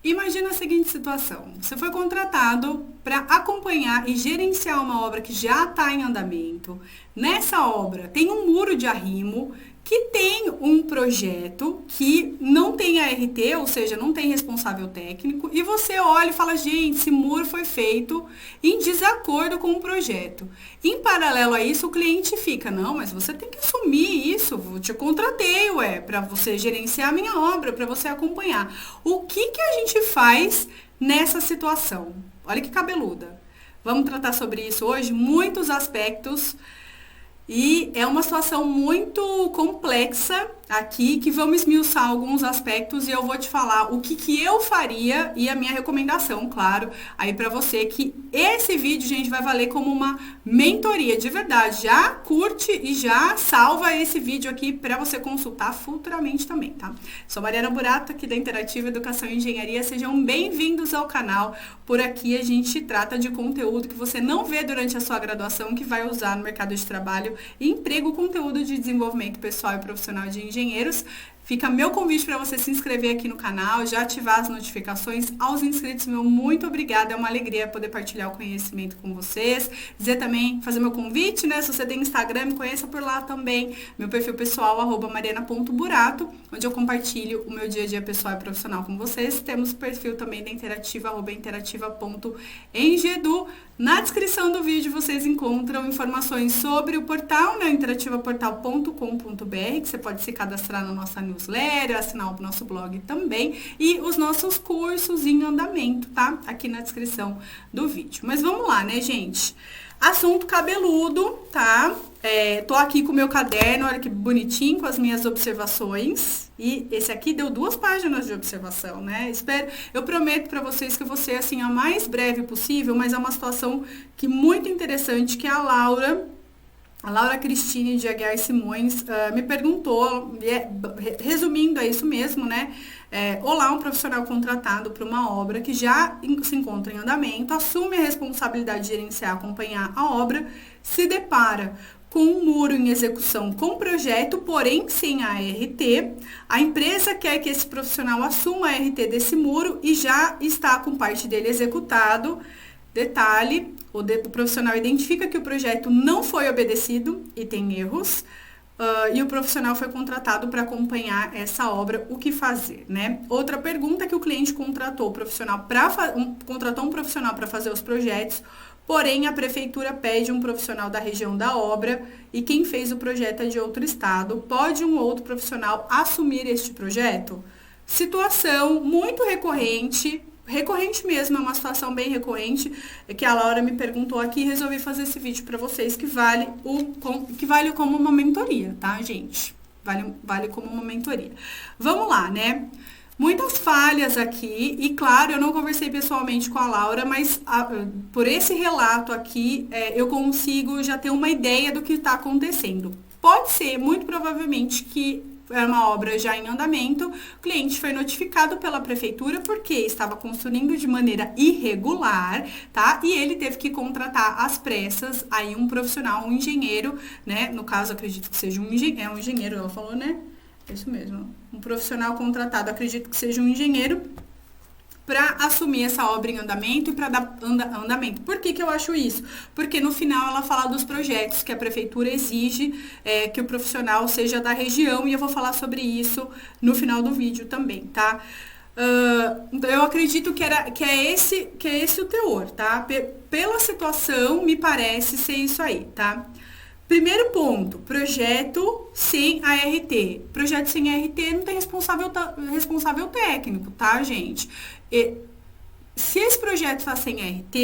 Imagina a seguinte situação: você foi contratado para acompanhar e gerenciar uma obra que já está em andamento. Nessa obra tem um muro de arrimo que tem um projeto que não tem ART, ou seja, não tem responsável técnico, e você olha e fala, gente, esse muro foi feito em desacordo com o projeto. Em paralelo a isso, o cliente fica, não, mas você tem que assumir isso, eu te contratei, para você gerenciar a minha obra, para você acompanhar. O que a gente faz nessa situação? Olha que cabeluda. Vamos tratar sobre isso hoje, muitos aspectos. E é uma situação muito complexa aqui, que vamos esmiuçar alguns aspectos e eu vou te falar o que eu faria e a minha recomendação, claro, aí pra você, que esse vídeo, gente, vai valer como uma mentoria, de verdade. Já curte e já salva esse vídeo aqui pra você consultar futuramente também, tá? Sou Mariana Burato, aqui da Interativa Educação e Engenharia, sejam bem-vindos ao canal. Por aqui a gente trata de conteúdo que você não vê durante a sua graduação, que vai usar no mercado de trabalho e emprego, conteúdo de desenvolvimento pessoal e profissional de engenheiros. Fica meu convite para você se inscrever aqui no canal, já ativar as notificações. Aos inscritos, meu muito obrigada, é uma alegria poder partilhar o conhecimento com vocês. Dizer também, fazer meu convite, né? Se você tem Instagram, me conheça por lá também. Meu perfil pessoal, @mariana.burato, onde eu compartilho o meu dia a dia pessoal e profissional com vocês. Temos o perfil também da Interativa, @interativa.engedu. Na descrição do vídeo vocês encontram informações sobre o portal, né, interativaportal.com.br, que você pode se cadastrar na nossa newsletter, assinar o nosso blog também, e os nossos cursos em andamento, tá? Aqui na descrição do vídeo. Mas vamos lá, né, gente? Assunto cabeludo, tá? Tô aqui com o meu caderno, olha que bonitinho, com as minhas observações. E esse aqui deu 2 páginas de observação, né? Eu prometo pra vocês que eu vou ser, assim, a mais breve possível, mas é uma situação que muito interessante, que a Laura Cristine de Aguiar Simões me perguntou, resumindo, é isso mesmo, né? Olá, um profissional contratado para uma obra que já se encontra em andamento, assume a responsabilidade de gerenciar, acompanhar a obra, se depara com um muro em execução com projeto, porém sem a ART. A empresa quer que esse profissional assuma a ART desse muro e já está com parte dele executado. Detalhe, o profissional identifica que o projeto não foi obedecido e tem erros, e o profissional foi contratado para acompanhar essa obra, o que fazer, né? Outra pergunta, que o cliente contratou um profissional para fazer os projetos, porém a prefeitura pede um profissional da região da obra e quem fez o projeto é de outro estado. Pode um outro profissional assumir este projeto? Situação muito recorrente mesmo, é uma situação bem recorrente, que a Laura me perguntou aqui e resolvi fazer esse vídeo para vocês, que vale como uma mentoria, tá, gente? Vale como uma mentoria. Vamos lá, né? Muitas falhas aqui, e claro, eu não conversei pessoalmente com a Laura, mas por esse relato aqui, eu consigo já ter uma ideia do que está acontecendo. Pode ser, muito provavelmente, que é uma obra já em andamento, o cliente foi notificado pela prefeitura porque estava construindo de maneira irregular, tá? E ele teve que contratar às pressas aí um profissional, um engenheiro, né? No caso, acredito que seja um engenheiro, ela falou, né? É isso mesmo. Um profissional contratado, acredito que seja um engenheiro, para assumir essa obra em andamento e para dar andamento. Por que eu acho isso? Porque no final ela fala dos projetos que a prefeitura exige que o profissional seja da região, e eu vou falar sobre isso no final do vídeo também, tá? Então eu acredito que é esse o teor, tá? Pela situação, me parece ser isso aí, tá? Primeiro ponto, projeto sem ART. Projeto sem ART não tem responsável técnico, tá, gente? Se esse projeto está sem ART,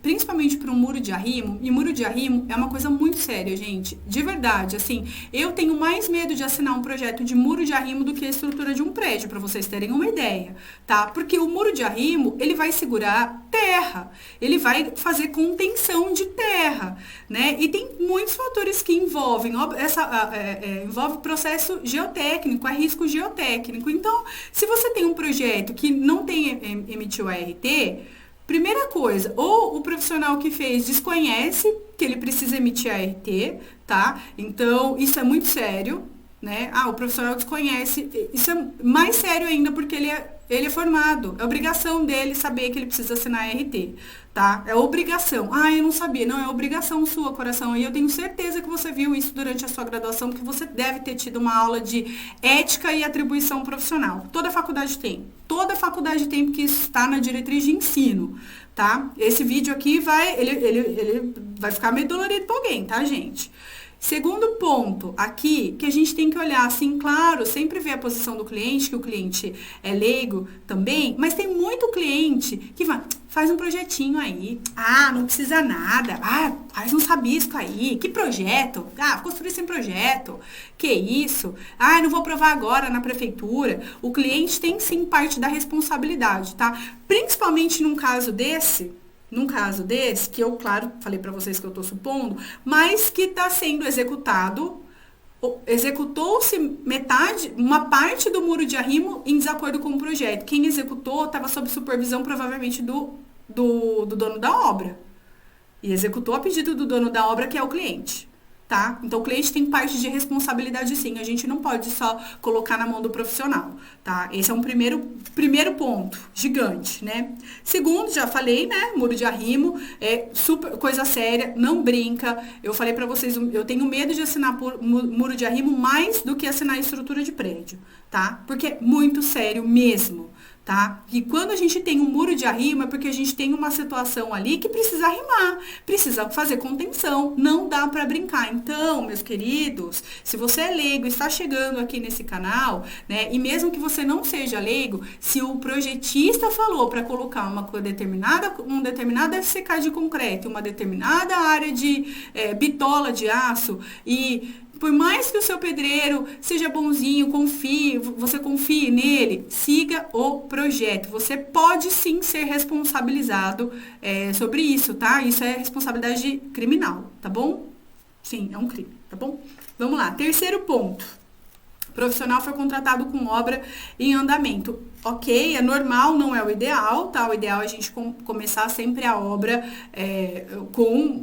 principalmente para um muro de arrimo, e muro de arrimo é uma coisa muito séria, gente, de verdade, assim, eu tenho mais medo de assinar um projeto de muro de arrimo do que a estrutura de um prédio, para vocês terem uma ideia, tá? Porque o muro de arrimo, ele vai segurar terra, ele vai fazer contenção de terra, né? E tem muitos fatores que envolvem, envolve processo geotécnico, é risco geotécnico. Então, se você tem um projeto que não emitiu ART, primeira coisa, ou o profissional que fez desconhece que ele precisa emitir ART, tá? Então, isso é muito sério, né? O profissional desconhece, isso é mais sério ainda porque ele ele é formado, é obrigação dele saber que ele precisa assinar RT, tá? É obrigação. Ah, eu não sabia. Não, é obrigação sua, coração. E eu tenho certeza que você viu isso durante a sua graduação, porque você deve ter tido uma aula de ética e atribuição profissional. Toda faculdade tem. Toda faculdade tem, porque isso está na diretriz de ensino, tá? Esse vídeo aqui ele vai ficar meio dolorido para alguém, tá, gente? Segundo ponto aqui, que a gente tem que olhar assim, claro, sempre ver a posição do cliente, que o cliente é leigo também, mas tem muito cliente que faz um projetinho aí, não precisa nada, faz um sabisco aí, que projeto? Construir sem projeto, que isso? Não vou provar agora na prefeitura. O cliente tem sim parte da responsabilidade, tá? Principalmente num caso desse, que eu, claro, falei para vocês que eu estou supondo, mas que está sendo executou-se uma parte do muro de arrimo em desacordo com o projeto. Quem executou estava sob supervisão, provavelmente, do dono da obra. E executou a pedido do dono da obra, que é o cliente. Tá? Então, o cliente tem parte de responsabilidade, sim. A gente não pode só colocar na mão do profissional, tá? Esse é um primeiro ponto gigante, né? Segundo, já falei, né? Muro de arrimo é super coisa séria, não brinca. Eu falei pra vocês, eu tenho medo de assinar muro de arrimo mais do que assinar estrutura de prédio, tá? Porque é muito sério mesmo. Tá? E quando a gente tem um muro de arrimo é porque a gente tem uma situação ali que precisa arrimar, precisa fazer contenção, não dá para brincar. Então, meus queridos, se você é leigo e está chegando aqui nesse canal, né, e mesmo que você não seja leigo, se o projetista falou para colocar um determinado FCK de concreto, uma determinada área de bitola de aço, e por mais que o seu pedreiro seja bonzinho, você confie nele, siga o projeto. Você pode sim ser responsabilizado sobre isso, tá? Isso é responsabilidade criminal, tá bom? Sim, é um crime, tá bom? Vamos lá, terceiro ponto. O profissional foi contratado com obra em andamento. Ok, é normal, não é o ideal, tá? O ideal é a gente começar sempre a obra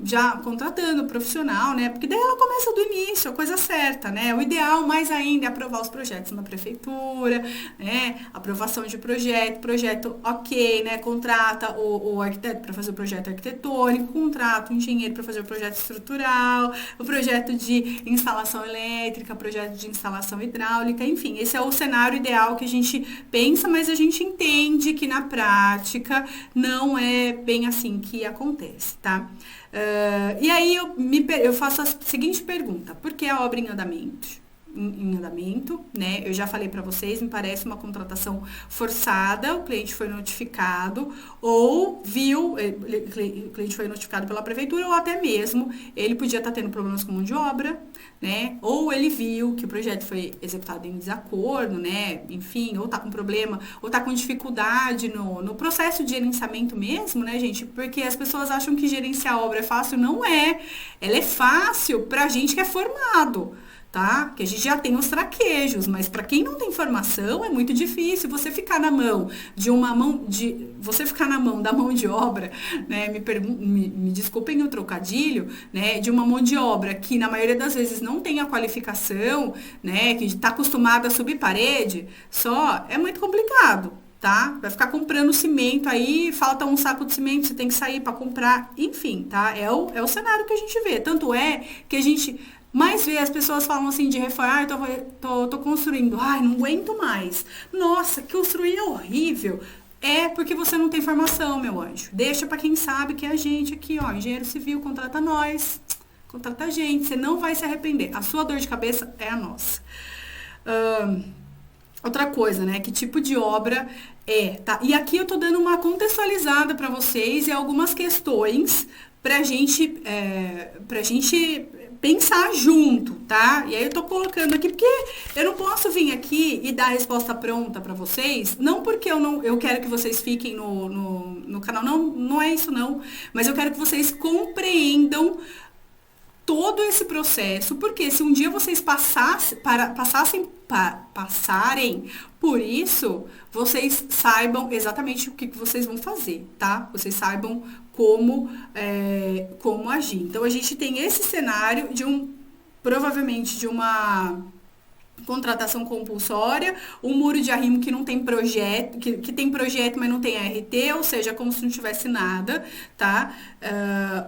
já contratando o profissional, né? Porque daí ela começa do início, a coisa certa, né? O ideal, mais ainda, é aprovar os projetos na prefeitura, né? Aprovação de projeto ok, né? Contrata o arquiteto para fazer o projeto arquitetônico, contrata o engenheiro para fazer o projeto estrutural, o projeto de instalação elétrica, projeto de instalação hidráulica, enfim, esse é o cenário ideal que a gente pensa, mas a gente entende que na prática não é bem assim que acontece, tá? E aí eu faço a seguinte pergunta: por que a obra em andamento? Em andamento, né? Eu já falei para vocês, me parece uma contratação forçada, o cliente foi notificado, ou o cliente foi notificado pela prefeitura, ou até mesmo ele podia estar tendo problemas com mão de obra, né? Ou ele viu que o projeto foi executado em desacordo, né? Enfim, ou tá com problema, ou tá com dificuldade no processo de gerenciamento mesmo, né, gente? Porque as pessoas acham que gerenciar a obra é fácil, não é. Ela é fácil pra gente que é formado, tá? Que a gente já tem os traquejos, mas para quem não tem formação é muito difícil. Você ficar na mão da mão de obra, né? Me desculpem o trocadilho, né? De uma mão de obra que na maioria das vezes não tem a qualificação, né? Que está acostumada a subir parede, é muito complicado. Tá? Vai ficar comprando cimento aí, falta um saco de cimento, você tem que sair para comprar, enfim, tá? É o cenário que a gente vê. Tanto é que a gente mais vê as pessoas falam assim de reforma, tô construindo, não aguento mais. Nossa, que construir é horrível. É porque você não tem formação, meu anjo. Deixa para quem sabe, que é a gente aqui, ó, engenheiro civil, contrata nós, contrata a gente, você não vai se arrepender. A sua dor de cabeça é a nossa. Outra coisa, né? Que tipo de obra tá? E aqui eu tô dando uma contextualizada para vocês e algumas questões pra gente pensar junto, tá? E aí eu tô colocando aqui, porque eu não posso vir aqui e dar a resposta pronta para vocês, não porque eu quero que vocês fiquem no canal, não é isso não, mas eu quero que vocês compreendam todo esse processo, porque se um dia vocês passarem por isso, vocês saibam exatamente o que vocês vão fazer, tá? Vocês saibam como agir. Então, a gente tem esse cenário provavelmente de uma contratação compulsória, um muro de arrimo que não tem projeto, que tem projeto, mas não tem ART, ou seja, como se não tivesse nada, tá?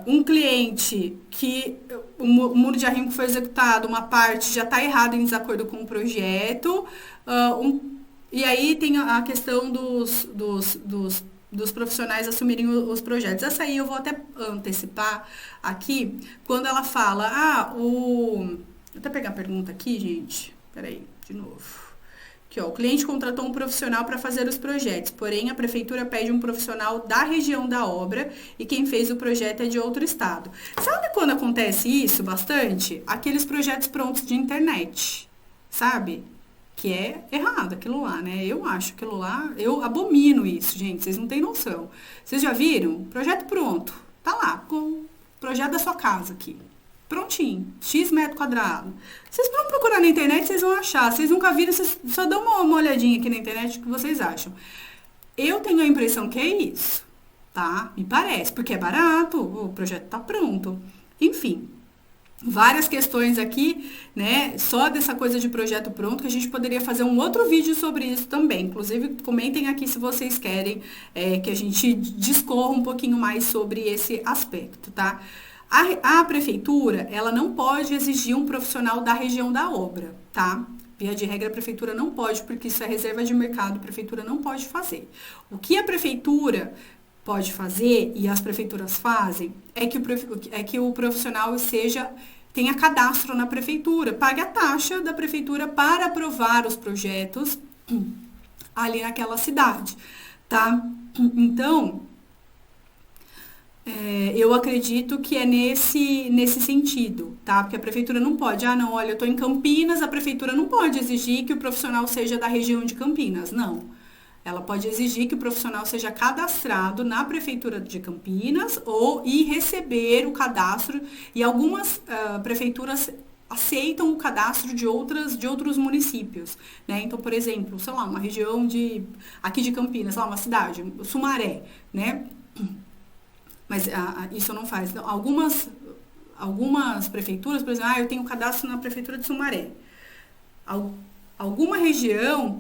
Um cliente que o muro de arrimo que foi executado, uma parte já está errada em desacordo com o projeto, e aí tem a questão dos profissionais assumirem os projetos. Essa aí eu vou até antecipar aqui, quando ela fala, vou até pegar a pergunta aqui, gente. Peraí, de novo. Aqui, ó, o cliente contratou um profissional para fazer os projetos, porém a prefeitura pede um profissional da região da obra e quem fez o projeto é de outro estado. Sabe quando acontece isso bastante? Aqueles projetos prontos de internet, sabe? Que é errado aquilo lá, né? Eu acho aquilo lá, eu abomino isso, gente, vocês não têm noção. Vocês já viram? Projeto pronto, tá lá, com o projeto da sua casa aqui. Prontinho, X metro quadrado. Vocês vão procurar na internet, vocês vão achar. Vocês nunca viram, vocês só dão uma olhadinha aqui na internet, o que vocês acham. Eu tenho a impressão que é isso, tá? Me parece, porque é barato, o projeto tá pronto. Enfim, várias questões aqui, né? Só dessa coisa de projeto pronto, que a gente poderia fazer um outro vídeo sobre isso também. Inclusive, comentem aqui se vocês querem que a gente discorra um pouquinho mais sobre esse aspecto, tá? A prefeitura, ela não pode exigir um profissional da região da obra, tá? Via de regra, a prefeitura não pode, porque isso é reserva de mercado, a prefeitura não pode fazer. O que a prefeitura pode fazer, e as prefeituras fazem, é que o profissional tenha cadastro na prefeitura, pague a taxa da prefeitura para aprovar os projetos ali naquela cidade, tá? Então, eu acredito que é nesse sentido, tá? Porque a prefeitura não pode, não, olha, eu estou em Campinas, a prefeitura não pode exigir que o profissional seja da região de Campinas, não. Ela pode exigir que o profissional seja cadastrado na prefeitura de Campinas e receber o cadastro, e algumas prefeituras aceitam o cadastro de outros municípios, né? Então, por exemplo, sei lá, uma região aqui de Campinas, sei lá, uma cidade, Sumaré, né? Mas isso não faz. Então, algumas prefeituras, por exemplo, eu tenho cadastro na prefeitura de Sumaré. Alguma região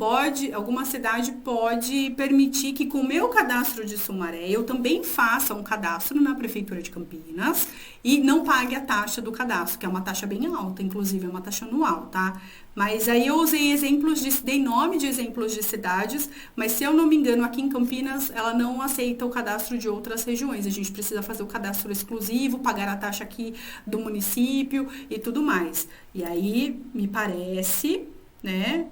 alguma cidade pode permitir que com o meu cadastro de Sumaré, eu também faça um cadastro na prefeitura de Campinas e não pague a taxa do cadastro, que é uma taxa bem alta, inclusive é uma taxa anual, tá? Mas aí eu usei dei nome de exemplos de cidades, mas se eu não me engano, aqui em Campinas, ela não aceita o cadastro de outras regiões. A gente precisa fazer o cadastro exclusivo, pagar a taxa aqui do município e tudo mais. E aí, me parece, né?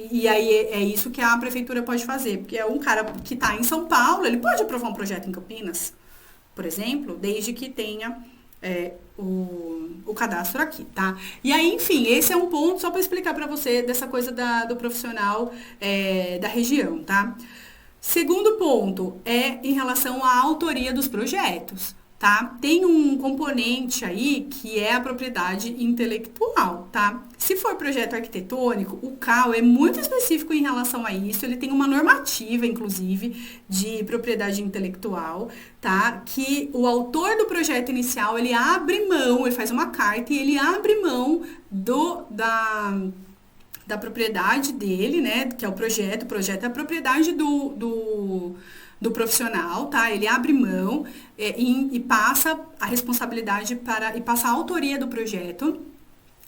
E aí é isso que a prefeitura pode fazer, porque é um cara que está em São Paulo, ele pode aprovar um projeto em Campinas, por exemplo, desde que tenha o cadastro aqui, tá? E aí, enfim, esse é um ponto só para explicar para você dessa coisa do profissional da região, tá? Segundo ponto é em relação à autoria dos projetos, tá? Tem um componente aí que é a propriedade intelectual, tá? Se for projeto arquitetônico, o CAL é muito específico em relação a isso, ele tem uma normativa, inclusive, de propriedade intelectual, tá? Que o autor do projeto inicial, ele faz uma carta e ele abre mão da propriedade dele, né? Que é o projeto é a propriedade do profissional, tá? Ele abre mão e passa a responsabilidade e passa a autoria do projeto,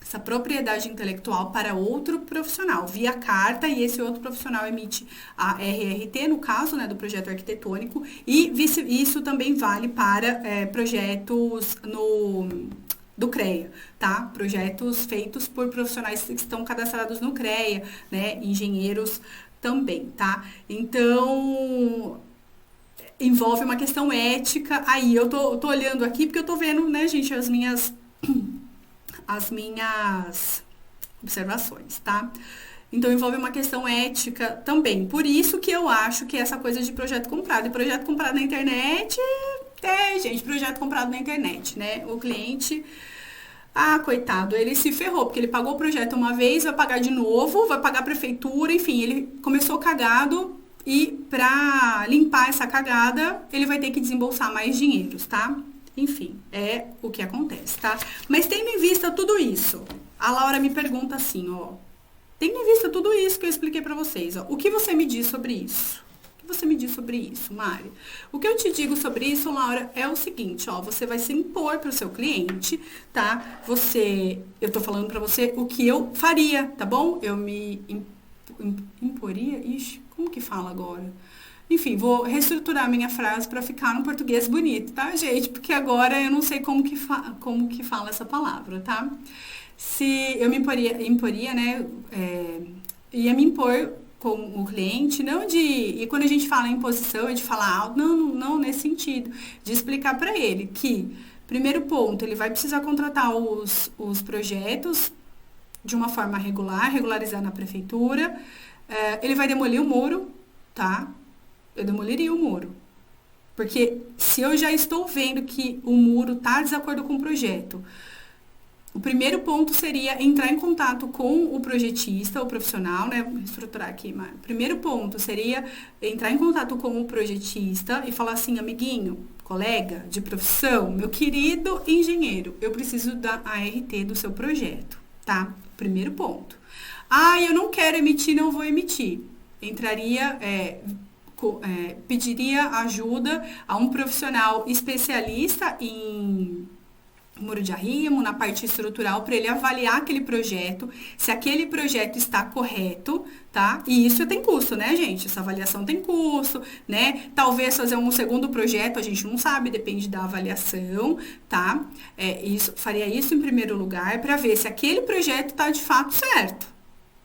essa propriedade intelectual para outro profissional, via carta, e esse outro profissional emite a RRT, no caso, né, do projeto arquitetônico, e isso também vale para projetos do CREA, tá? Projetos feitos por profissionais que estão cadastrados no CREA, né? Engenheiros também, tá? Então, envolve uma questão ética. Aí, eu tô olhando aqui porque eu tô vendo, né, gente, as minhas observações, tá? Então, envolve uma questão ética também. Por isso que eu acho que essa coisa de projeto comprado. E projeto comprado na internet, gente, projeto comprado na internet, né? O cliente, coitado, ele se ferrou, porque ele pagou o projeto uma vez, vai pagar de novo, vai pagar a prefeitura, enfim, ele começou cagado e para limpar essa cagada, ele vai ter que desembolsar mais dinheiros, tá? Enfim, é o que acontece, tá? Mas tendo em vista tudo isso, a Laura me pergunta assim, ó, Tenha em vista tudo isso que eu expliquei para vocês. Ó. O que você me diz sobre isso? O que você me diz sobre isso, Mari? O que eu te digo sobre isso, Laura, é o seguinte, ó, você vai se impor para o seu cliente, tá? Eu tô falando para você o que eu faria, tá bom? Eu me imporia? Ixi, como que fala agora? Enfim, vou reestruturar a minha frase para ficar no português bonito, tá, gente? Porque agora eu não sei como que fala essa palavra, tá? Se eu me imporia, né? Ia me impor com o cliente, não de... E quando a gente fala em imposição, é de falar alto, não nesse sentido. De explicar para ele que, primeiro ponto, ele vai precisar contratar os projetos de uma forma regular, regularizar na prefeitura. Ele vai demolir o muro, tá? Eu demoliria o muro. Porque se eu já estou vendo que o muro está de desacordo com o projeto, o primeiro ponto seria entrar em contato com o projetista, o profissional, né? Vou estruturar aqui, mas o primeiro ponto seria entrar em contato com o projetista e falar assim, amiguinho, colega de profissão, meu querido engenheiro, eu preciso da ART do seu projeto, tá? Primeiro ponto. Eu não quero emitir, não vou emitir. Pediria ajuda a um profissional especialista em muro de arrimo, na parte estrutural, para ele avaliar aquele projeto, se aquele projeto está correto, tá? E isso tem custo, né, gente? Essa avaliação tem custo, né? Talvez fazer um segundo projeto, a gente não sabe, depende da avaliação, tá? Faria isso em primeiro lugar, para ver se aquele projeto está de fato certo.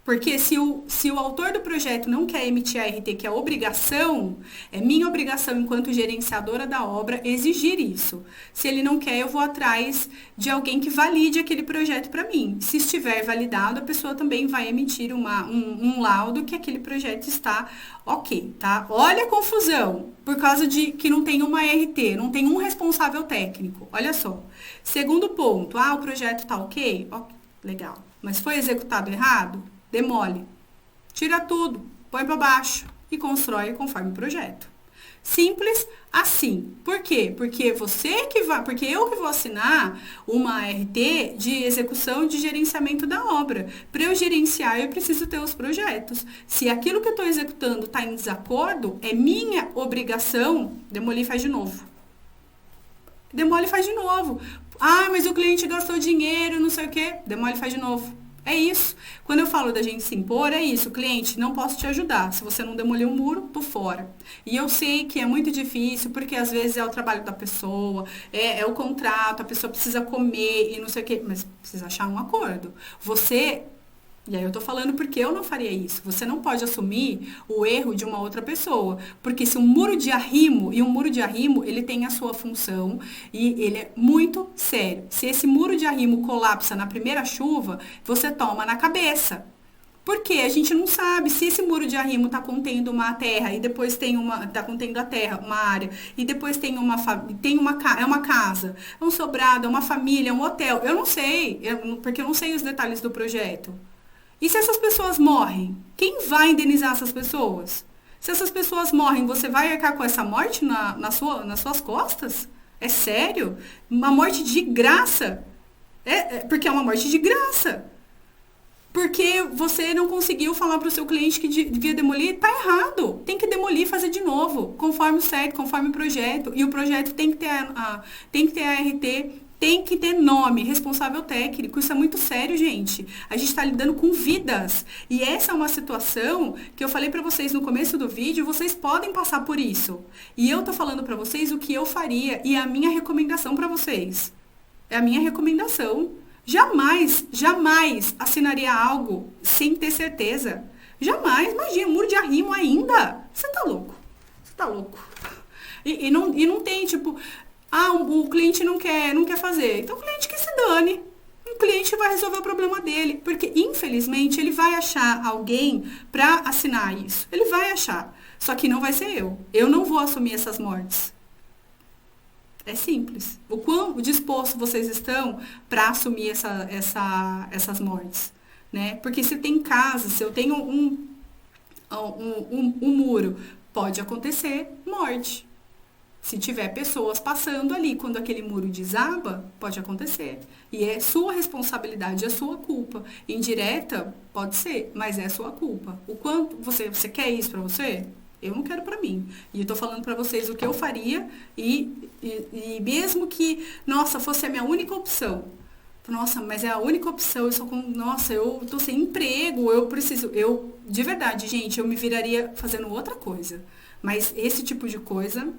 Porque se o autor do projeto não quer emitir a ART, que é obrigação, é minha obrigação enquanto gerenciadora da obra exigir isso. Se ele não quer, eu vou atrás de alguém que valide aquele projeto para mim. Se estiver validado, a pessoa também vai emitir um laudo que aquele projeto está ok, tá? Olha a confusão, por causa de que não tem uma ART, não tem um responsável técnico. Olha só. Segundo ponto, o projeto tá ok? Legal. Mas foi executado errado? Demole, tira tudo, põe para baixo e constrói conforme o projeto. Simples assim. Por quê? Porque eu que vou assinar uma ART de execução de gerenciamento da obra. Para eu gerenciar, eu preciso ter os projetos. Se aquilo que eu estou executando está em desacordo, é minha obrigação demolir e faz de novo. Demole e faz de novo. Mas o cliente gastou dinheiro, não sei o quê. Demole e faz de novo. É isso. Quando eu falo da gente se impor, é isso. Cliente, não posso te ajudar. Se você não demolir um muro, tô fora. E eu sei que é muito difícil, porque às vezes é o trabalho da pessoa, é o contrato, a pessoa precisa comer e não sei o quê. Mas precisa achar um acordo. E aí eu tô falando porque eu não faria isso. Você não pode assumir o erro de uma outra pessoa. Porque se um muro de arrimo, ele tem a sua função e ele é muito sério. Se esse muro de arrimo colapsa na primeira chuva, você toma na cabeça. Porque a gente não sabe se esse muro de arrimo está contendo uma terra e depois está contendo a terra, uma área, e depois tem uma casa, um sobrado, uma família, um hotel. Eu não sei, porque eu não sei os detalhes do projeto. E se essas pessoas morrem? Quem vai indenizar essas pessoas? Se essas pessoas morrem, você vai arcar com essa morte nas suas costas? É sério? Uma morte de graça? Porque é uma morte de graça. Porque você não conseguiu falar para o seu cliente que devia demolir, tá errado. Tem que demolir e fazer de novo, conforme o certo, conforme o projeto. E o projeto tem que ter a ART, tem que ter nome, responsável técnico. Isso é muito sério, gente. A gente está lidando com vidas. E essa é uma situação que eu falei para vocês no começo do vídeo, vocês podem passar por isso. E eu tô falando para vocês o que eu faria e a minha recomendação para vocês. É a minha recomendação. Jamais assinaria algo sem ter certeza. Jamais. Imagina, muro de arrimo ainda. Você tá louco. E não tem, tipo... o cliente não quer fazer. Então, o cliente que se dane. O cliente vai resolver o problema dele. Porque, infelizmente, ele vai achar alguém para assinar isso. Ele vai achar. Só que não vai ser eu. Eu não vou assumir essas mortes. É simples. O quão disposto vocês estão para assumir essas mortes, né? Porque se tem casa, se eu tenho um muro, pode acontecer morte. Se tiver pessoas passando ali, quando aquele muro desaba, pode acontecer. E é sua responsabilidade, é sua culpa. Indireta, pode ser, mas é sua culpa. O quanto você quer isso pra você? Eu não quero pra mim. E eu tô falando pra vocês o que eu faria e mesmo que, nossa, fosse a minha única opção. Nossa, mas é a única opção, nossa, eu tô sem emprego, de verdade, gente, eu me viraria fazendo outra coisa. Mas esse tipo de coisa,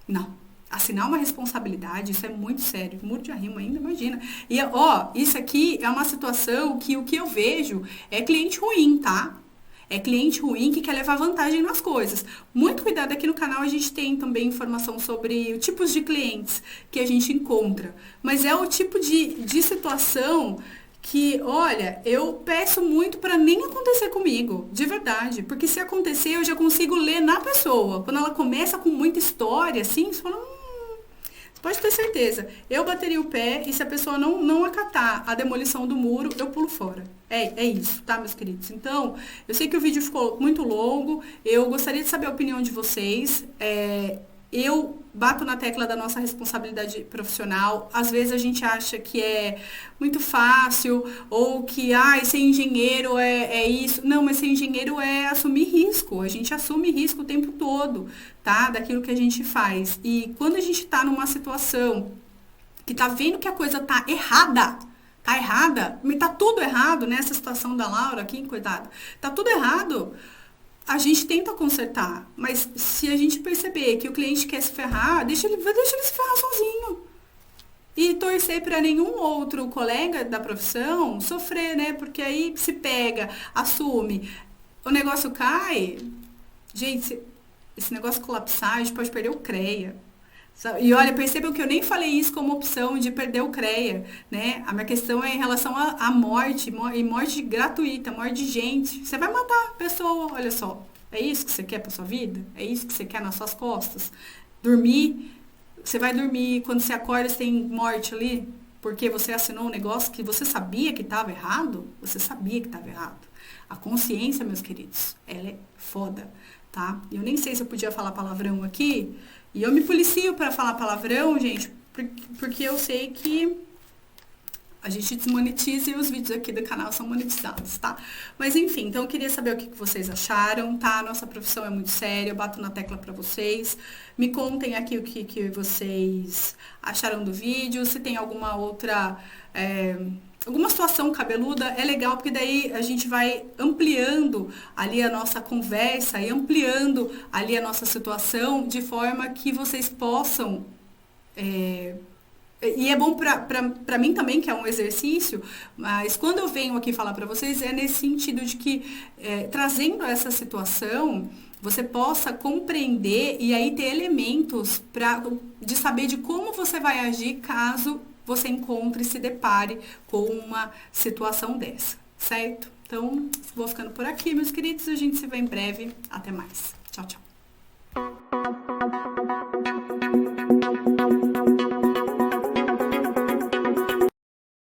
não. Assinar uma responsabilidade, isso é muito sério. Muro de arrimo ainda, imagina. E, isso aqui é uma situação que o que eu vejo é cliente ruim, tá? É cliente ruim que quer levar vantagem nas coisas. Muito cuidado, aqui no canal a gente tem também informação sobre tipos de clientes que a gente encontra. Mas é o tipo de situação que, olha, eu peço muito para nem acontecer comigo, de verdade. Porque se acontecer, eu já consigo ler na pessoa. Quando ela começa com muita história, assim, você fala, você pode ter certeza. Eu bateria o pé e se a pessoa não acatar a demolição do muro, eu pulo fora. É isso, tá, meus queridos? Então, eu sei que o vídeo ficou muito longo. Eu gostaria de saber a opinião de vocês. Eu bato na tecla da nossa responsabilidade profissional. Às vezes a gente acha que é muito fácil ou que, ser engenheiro é isso. Não, mas ser engenheiro é assumir risco. A gente assume risco o tempo todo, tá? Daquilo que a gente faz. E quando a gente tá numa situação que tá vendo que a coisa tá errada, tá tudo errado nessa situação da Laura aqui, coitada. Tá tudo errado. A gente tenta consertar, mas se a gente perceber que o cliente quer se ferrar, deixa ele se ferrar sozinho. E torcer para nenhum outro colega da profissão sofrer, né? Porque aí se pega, assume, o negócio cai. Gente, esse negócio colapsar, a gente pode perder o CREA. E olha, percebam que eu nem falei isso como opção de perder o CREA, né? A minha questão é em relação à morte, e morte gratuita, morte de gente. Você vai matar a pessoa, olha só. É isso que você quer pra sua vida? É isso que você quer nas suas costas? Dormir, você vai dormir, quando você acorda, você tem morte ali, porque você assinou um negócio que você sabia que estava errado? Você sabia que estava errado. A consciência, meus queridos, ela é foda, tá? Eu nem sei se eu podia falar palavrão aqui, e eu me policio para falar palavrão, gente, porque eu sei que a gente desmonetiza e os vídeos aqui do canal são monetizados, tá? Mas enfim, então eu queria saber o que vocês acharam, tá? Nossa profissão é muito séria, eu bato na tecla pra vocês. Me contem aqui o que vocês acharam do vídeo, se tem alguma outra... alguma situação cabeluda, é legal, porque daí a gente vai ampliando ali a nossa conversa e ampliando ali a nossa situação de forma que vocês possam... E é bom pra mim também, que é um exercício, mas quando eu venho aqui falar pra vocês, é nesse sentido de que, trazendo essa situação, você possa compreender e aí ter elementos de saber de como você vai agir caso você encontre e se depare com uma situação dessa, certo? Então, vou ficando por aqui, meus queridos, a gente se vê em breve. Até mais. Tchau, tchau.